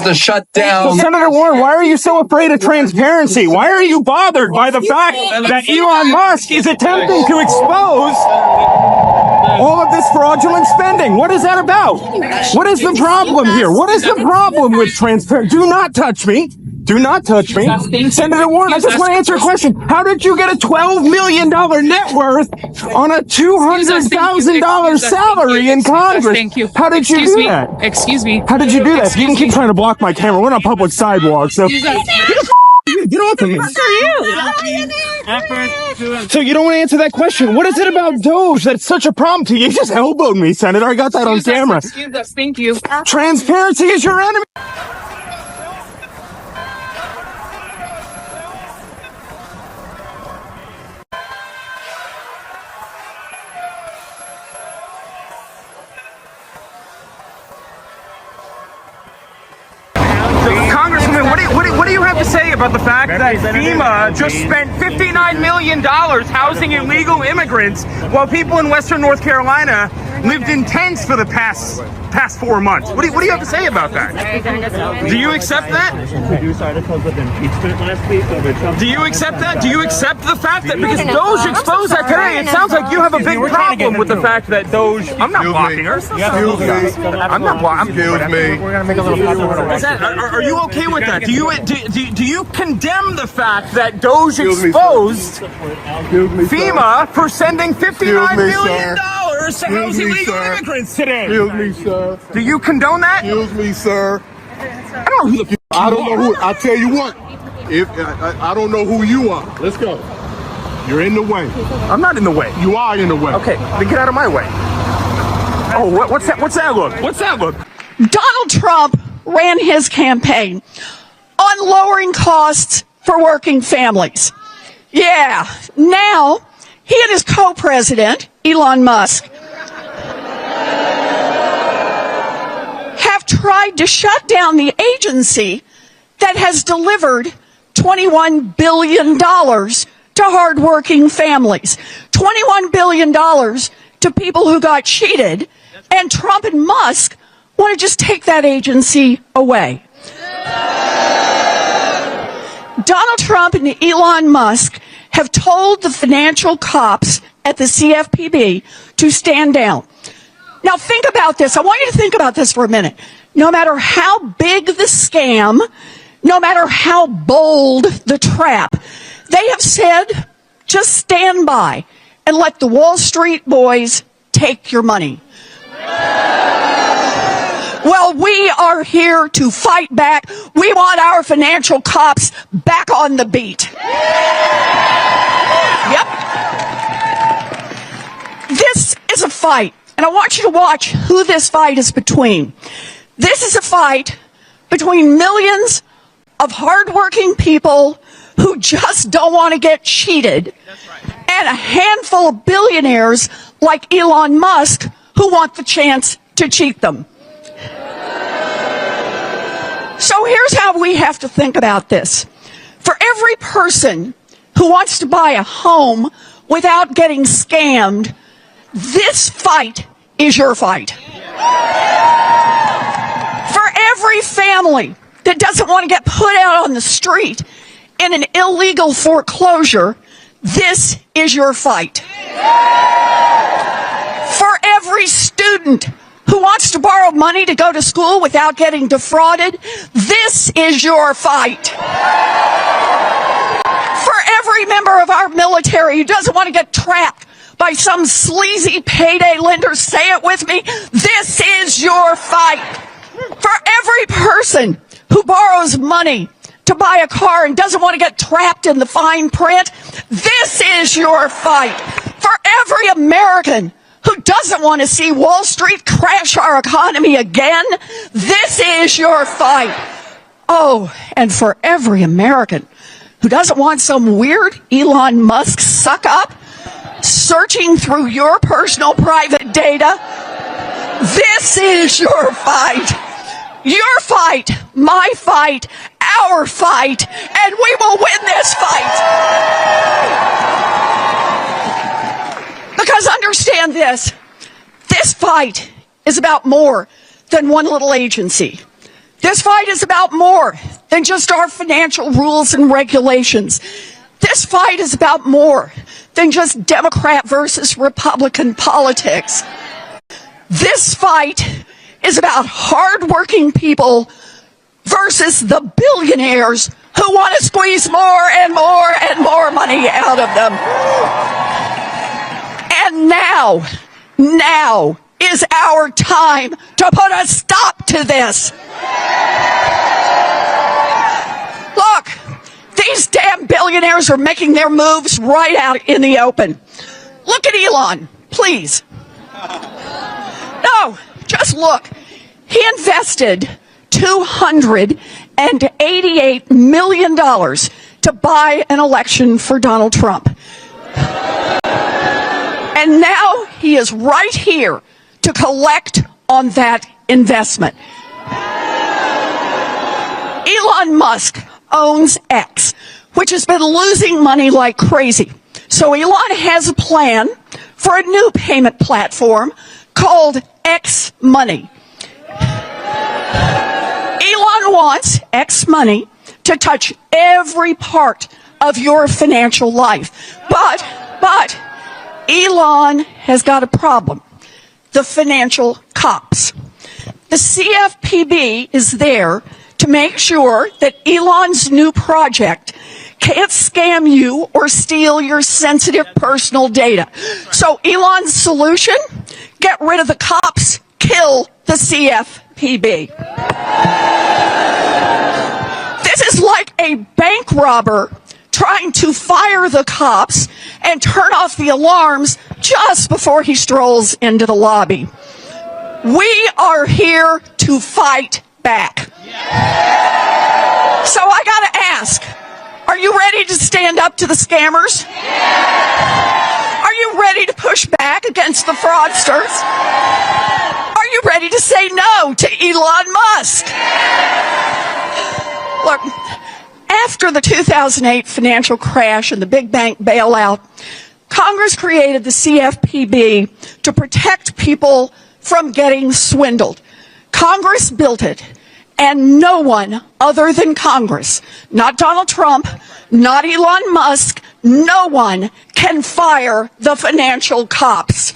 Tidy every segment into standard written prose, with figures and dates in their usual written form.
to shut down. So, Senator Warren, why are you so afraid of transparency? Why are you bothered by the fact that Elon Musk is attempting to expose all of this fraudulent spending? What is that about? What is the problem here? What is the problem with transparency? Do not touch me. Do not touch me. Senator Warren, I just want to answer a question. How did you get a $12 million net worth on a $200,000 salary in Congress? How did you do that? Excuse me. How did you do that? You can keep trying to block my camera. We're on a public sidewalk, so get off of me. So you don't want to answer that question. What is it about DOGE that's such a problem to you? You just elbowed me, Senator. I got that on camera. Excuse us. Thank you. Transparency is your enemy. Congressman, what do you have to say about the fact that FEMA just spent $59 million housing illegal immigrants while people in Western North Carolina lived in tents for the past 4 months? What do you have to say about that? Do you accept that? Do you accept that? Do you accept the fact that because DOGE exposed that today, it sounds like you have a big problem with the fact that DOGE. I'm not blocking her. I'm not blocking. Excuse me. We're gonna make a little fuss. Are you okay with that? Do you condemn the fact that DOGE exposed FEMA for sending $59 million to house illegal immigrants today? Excuse me, sir. Do you condone that? Excuse me, sir. I don't know who the f I don't know who. I tell you what. If I don't know who you are. Let's go. You're in the way. I'm not in the way. You are in the way. Okay, then get out of my way. Oh, what's that? What's that look? What's that look? Donald Trump ran his campaign on lowering costs for working families. Yeah, now he and his co-president, Elon Musk, have tried to shut down the agency that has delivered $21 billion to hardworking families, $21 billion to people who got cheated, and Trump and Musk want to just take that agency away. Donald Trump and Elon Musk have told the financial cops at the CFPB to stand down. Now think about this. I want you to think about this for a minute. No matter how big the scam, no matter how bold the trap, they have said, just stand by and let the Wall Street boys take your money. Well, we are here to fight back. We want our financial cops back on the beat. Yep. This is a fight, and I want you to watch who this fight is between. This is a fight between millions of hardworking people who just don't want to get cheated, and a handful of billionaires like Elon Musk who want the chance to cheat them. So here's how we have to think about this. For every person who wants to buy a home without getting scammed, this fight is your fight. For every family that doesn't want to get put out on the street in an illegal foreclosure, this is your fight. For every student who wants to borrow money to go to school without getting defrauded, this is your fight. For every member of our military who doesn't want to get trapped by some sleazy payday lender, say it with me, this is your fight. For every person who borrows money to buy a car and doesn't want to get trapped in the fine print, this is your fight. For every American who doesn't want to see Wall Street crash our economy again, this is your fight. Oh, and for every American who doesn't want some weird Elon Musk suck up searching through your personal private data, this is your fight. Your fight, my fight, our fight, and we will win this fight. Because understand this fight is about more than one little agency. This fight is about more than just our financial rules and regulations. This fight is about more than just Democrat versus Republican politics. This fight is about hardworking people versus the billionaires who want to squeeze more and more and more money out of them. And now is our time to put a stop to this. Look, these damn billionaires are making their moves right out in the open. Look at Elon, please. No, just look. He invested $288 million to buy an election for Donald Trump. And now he is right here to collect on that investment. Elon Musk owns X, which has been losing money like crazy. So Elon has a plan for a new payment platform called X Money. Elon wants X Money to touch every part of your financial life. But Elon has got a problem. The financial cops. The CFPB is there to make sure that Elon's new project can't scam you or steal your sensitive personal data. So Elon's solution? Get rid of the cops, kill the CFPB. This is like a bank robber trying to fire the cops and turn off the alarms just before he strolls into the lobby. We are here to fight back. So I gotta ask, are you ready to stand up to the scammers? Are you ready to push back against the fraudsters? Are you ready to say no to Elon Musk? Look, after the 2008 financial crash and the big bank bailout, Congress created the CFPB to protect people from getting swindled. Congress built it, and no one other than Congress, not Donald Trump, not Elon Musk, no one can fire the financial cops.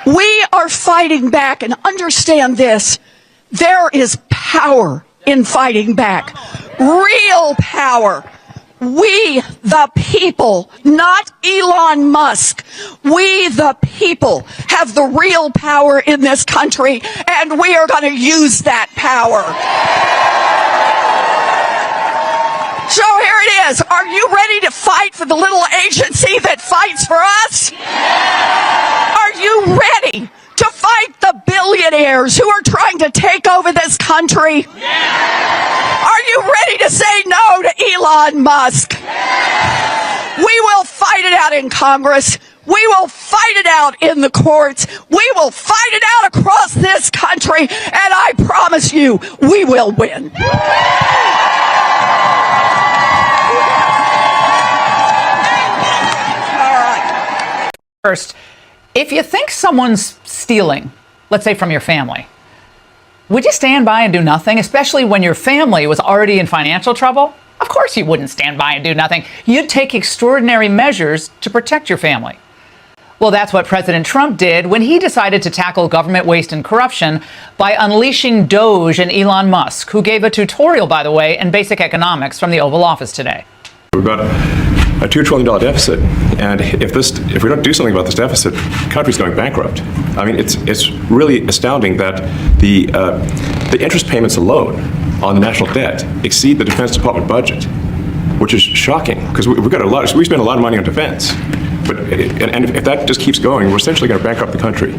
We are fighting back, and understand this. There is power in fighting back. Real power. We, the people, not Elon Musk, we, the people, have the real power in this country, and we are going to use that power. So here it is. Are you ready to fight for the little agency that fights for us? Are you ready to fight the billionaires who are trying to take over this country? Are you ready to say no to Elon Musk? We will fight it out in Congress. We will fight it out in the courts. We will fight it out across this country. And I promise you, we will win. First, if you think someone's stealing, let's say from your family, would you stand by and do nothing, especially when your family was already in financial trouble? Of course you wouldn't stand by and do nothing. You'd take extraordinary measures to protect your family. Well, that's what President Trump did when he decided to tackle government waste and corruption by unleashing DOGE and Elon Musk, who gave a tutorial, by the way, in basic economics from the Oval Office today. We've got a $2 trillion deficit, and if we don't do something about this deficit, the country's going bankrupt. I mean, it's really astounding that the interest payments alone on the national debt exceed the Defense Department budget, which is shocking because we spend a lot of money on defense. But if that just keeps going, we're essentially going to bankrupt the country.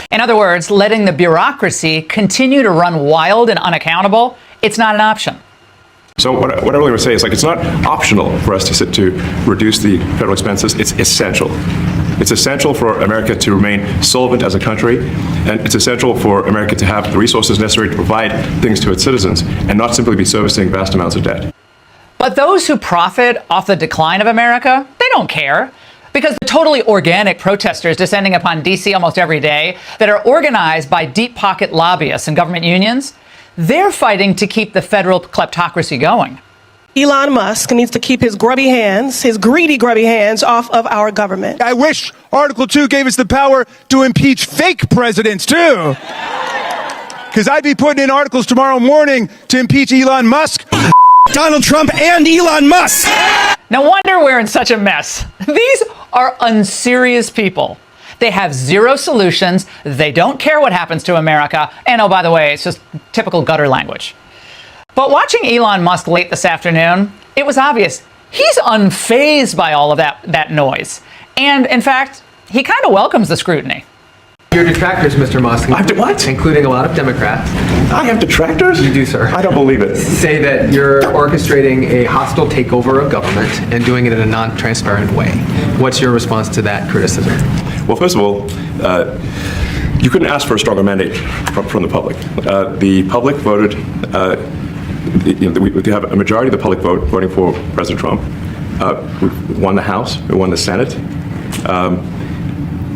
In other words, letting the bureaucracy continue to run wild and unaccountable, it's not an option. So what I really want to say is, it's not optional for us to reduce the federal expenses. It's essential. It's essential for America to remain solvent as a country, and it's essential for America to have the resources necessary to provide things to its citizens and not simply be servicing vast amounts of debt. But those who profit off the decline of America, they don't care. Because the totally organic protesters descending upon D.C. almost every day that are organized by deep pocket lobbyists and government unions, they're fighting to keep the federal kleptocracy going. Elon Musk needs to keep his grubby hands, his greedy, grubby hands off of our government. I wish Article 2 gave us the power to impeach fake presidents, too. Because I'd be putting in articles tomorrow morning to impeach Elon Musk, Donald Trump, and Elon Musk. No wonder we're in such a mess. These are unserious people. They have zero solutions. They don't care what happens to America. And oh, by the way, it's just typical gutter language. But watching Elon Musk late this afternoon, it was obvious he's unfazed by all of that noise. And in fact, he kind of welcomes the scrutiny. Your detractors, Mr. Musk, What? including a lot of Democrats, I have detractors? You do, sir. I don't believe it. say that you're orchestrating a hostile takeover of government and doing it in a non-transparent way. What's your response to that criticism? Well, first of all, you couldn't ask for a stronger mandate from the public. The public voted, we have a majority of the public voting for President Trump. We won the House, we won the Senate.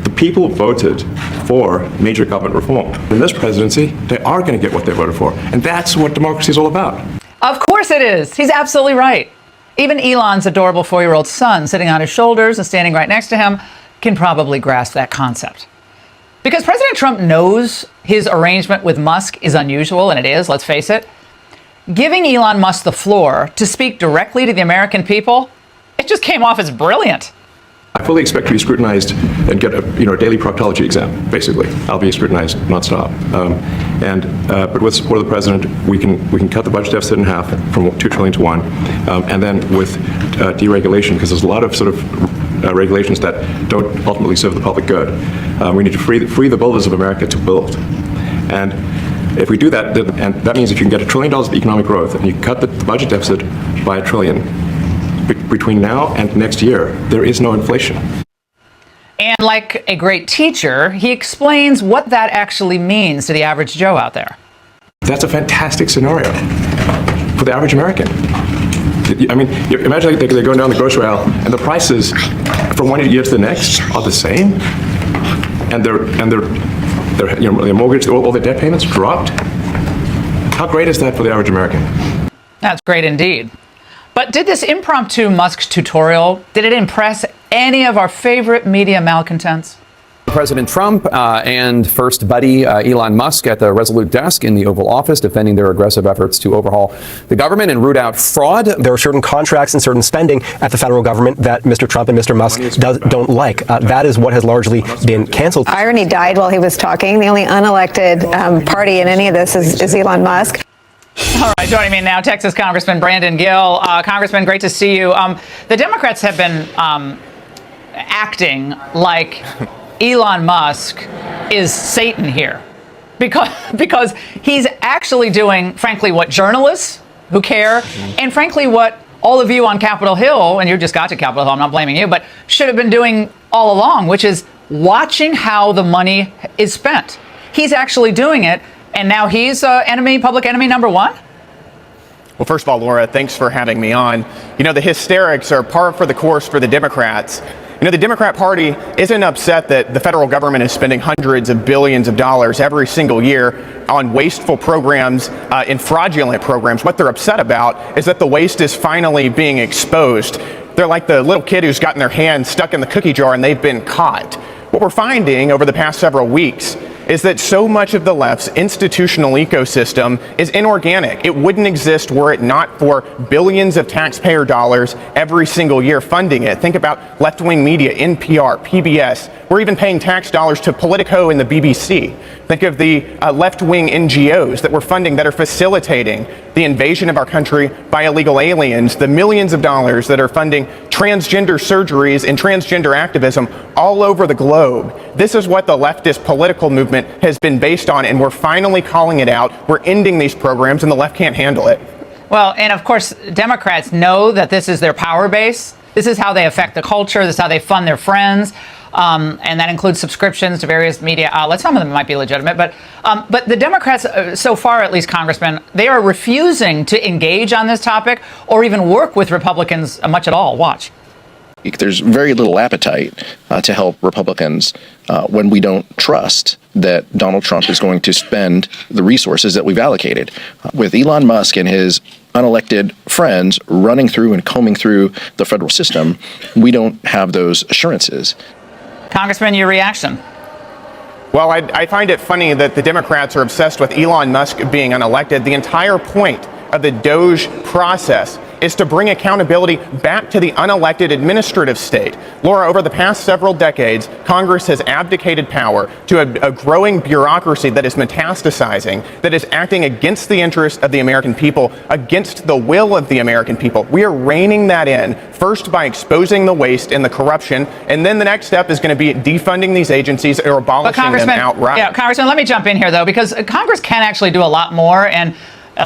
The people voted for major government reform. In this presidency, they are going to get what they voted for. And that's what democracy is all about. Of course it is. He's absolutely right. Even Elon's adorable 4-year-old son sitting on his shoulders and standing right next to him can probably grasp that concept. Because President Trump knows his arrangement with Musk is unusual, and it is, let's face it. Giving Elon Musk the floor to speak directly to the American people, it just came off as brilliant. I fully expect to be scrutinized and get a daily proctology exam, basically. I'll be scrutinized nonstop. But with support of the president, we can cut the budget deficit in half from $2 trillion to $1 trillion. And then with deregulation, because there's a lot of sort of regulations that don't ultimately serve the public good. We need to free the builders of America to build. And if we do that, and that means if you can get $1 trillion of economic growth and you cut the budget deficit by $1 trillion, between now and next year, there is no inflation. And like a great teacher, he explains what that actually means to the average Joe out there. That's a fantastic scenario for the average American. I mean, imagine they're going down the grocery aisle and the prices from one year to the next are the same, and their mortgage, all their debt payments dropped. How great is that for the average American? That's great indeed. But did this impromptu Musk tutorial, did it impress any of our favorite media malcontents? President Trump and first buddy Elon Musk at the Resolute desk in the Oval Office defending their aggressive efforts to overhaul the government and root out fraud. There are certain contracts and certain spending at the federal government that Mr. Trump and Mr. Musk don't like. That is what has largely been canceled. Irony died while he was talking. The only unelected party in any of this is Elon Musk. All right, joining me now, Texas Congressman Brandon Gill. Congressman, great to see you. The Democrats have been acting like Elon Musk is Satan here, because he's actually doing, frankly, what journalists who care, and frankly, what all of you on Capitol Hill, and you just got to Capitol Hill, I'm not blaming you, but should have been doing all along, which is watching how the money is spent. He's actually doing it. And now he's public enemy number one? Well, first of all, Laura, thanks for having me on. The hysterics are par for the course for the Democrats. The Democrat Party isn't upset that the federal government is spending hundreds of billions of dollars every single year on wasteful programs and fraudulent programs. What they're upset about is that the waste is finally being exposed. They're like the little kid who's gotten their hand stuck in the cookie jar and they've been caught. What we're finding over the past several weeks is that so much of the left's institutional ecosystem is inorganic. It wouldn't exist were it not for billions of taxpayer dollars every single year funding it. Think about left-wing media, NPR, PBS. We're even paying tax dollars to Politico and the BBC. Think of the left-wing NGOs that we're funding that are facilitating the invasion of our country by illegal aliens, the millions of dollars that are funding transgender surgeries and transgender activism all over the globe. This is what the leftist political movement has been based on, and we're finally calling it out. We're ending these programs, and the left can't handle it. Well, and of course, Democrats know that this is their power base. This is how they affect the culture. This is how they fund their friends. And that includes subscriptions to various media outlets. Some of them might be legitimate, but the Democrats, so far at least, Congressman, they are refusing to engage on this topic or even work with Republicans much at all. Watch. There's very little appetite to help Republicans when we don't trust that Donald Trump is going to spend the resources that we've allocated. With Elon Musk and his unelected friends running through and combing through the federal system, we don't have those assurances. Congressman, your reaction? Well, I find it funny that the Democrats are obsessed with Elon Musk being unelected. The entire point of the DOGE process is to bring accountability back to the unelected administrative state. Laura, over the past several decades, Congress has abdicated power to a growing bureaucracy that is metastasizing, that is acting against the interests of the American people, against the will of the American people. We are reining that in, first by exposing the waste and the corruption, and then the next step is going to be defunding these agencies or abolishing them outright. Yeah, Congressman, let me jump in here, though, because Congress can actually do a lot more, and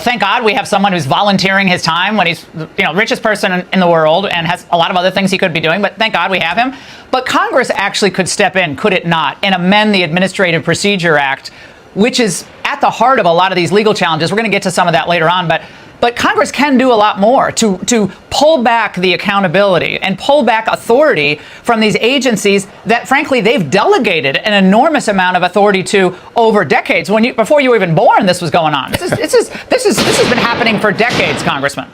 thank God we have someone who's volunteering his time when he's, richest person in the world and has a lot of other things he could be doing, but thank God we have him. But Congress actually could step in, could it not, and amend the Administrative Procedure Act, which is at the heart of a lot of these legal challenges. We're going to get to some of that later on, but Congress can do a lot more to pull back the accountability and pull back authority from these agencies that, frankly, they've delegated an enormous amount of authority to over decades. Before you were even born, this was going on. This has been happening for decades, Congressman.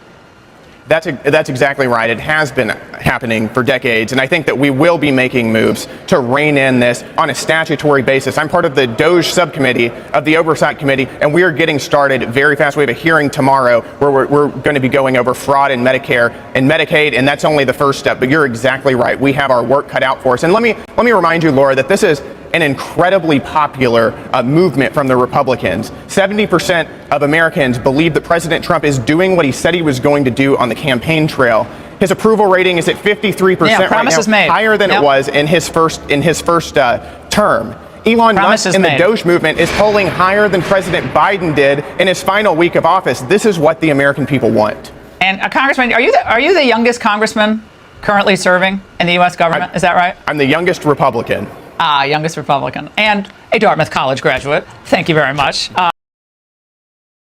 That's exactly right. It has been happening for decades, and I think that we will be making moves to rein in this on a statutory basis. I'm part of the DOGE subcommittee of the Oversight Committee, and we are getting started very fast. We have a hearing tomorrow where we're going to be going over fraud in Medicare and Medicaid, and that's only the first step. But you're exactly right. We have our work cut out for us. And let me remind you, Laura, that this is an incredibly popular movement from the Republicans. 70% of Americans believe that President Trump is doing what he said he was going to do on the campaign trail. His approval rating is at 53% right now, made. higher than it was in his first term. Elon Musk in the DOGE movement is polling higher than President Biden did in his final week of office. This is what the American people want. And Congressman, are you the youngest congressman currently serving in the U.S. government? Is that right? I'm the youngest Republican. Youngest Republican and a Dartmouth College graduate. Thank you very much.